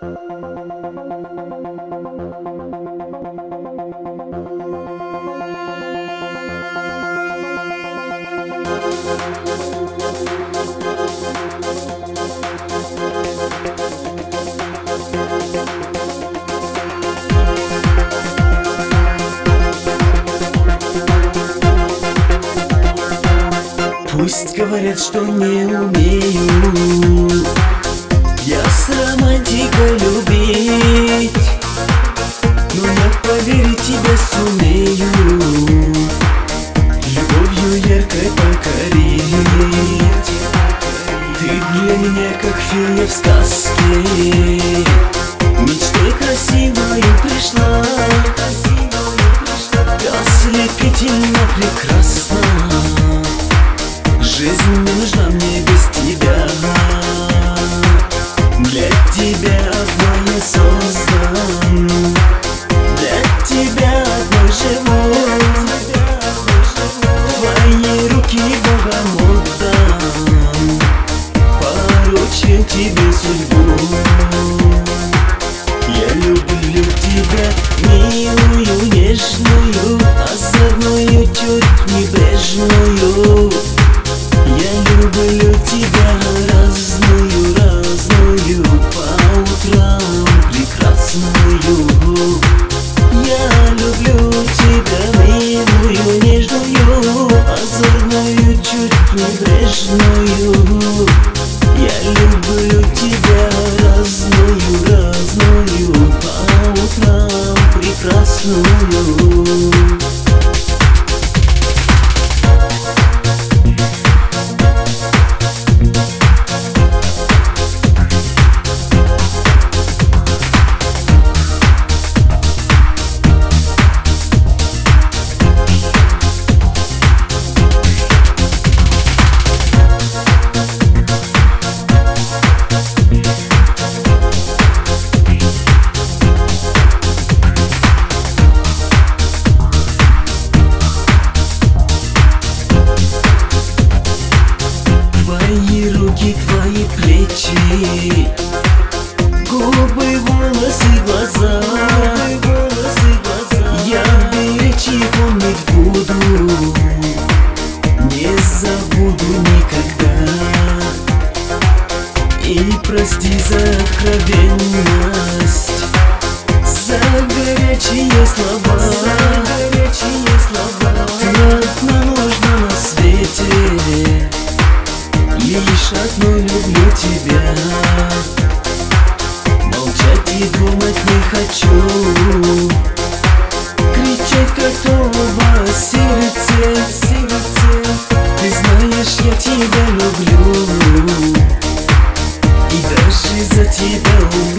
Пусть говорят, что не умею я с романтикой любить, но я поверить тебя сумею, любовью яркой покорить. Ты для меня как фея в сказке, мечтой красивой пришла. Ты ослепительно прекрасна, жизнь не нужна мне без тебя. Для тебя одной я создан, для тебя одной живу. В твои руки Богом отдан, поручил тебе судьбу. Я люблю тебя, милую, нежную, озорную, чуть небрежную. Я люблю тебя разную, разную, по утрам прекрасную. Я люблю тебя, милую, нежную, озорную, чуть небрежную. Я люблю тебя разную, разную, по утрам прекрасную. Твои руки, твои плечи, губы, волосы, глаза. Я беречь и помнить буду, не забуду никогда. И прости за откровенность, за горячие слова. Ты одна нужна на свете, лишь одну люблю тебя. Молчать и думать не хочу, кричать как труба в сердце. Ты знаешь, я тебя люблю, и даже за тебя умру.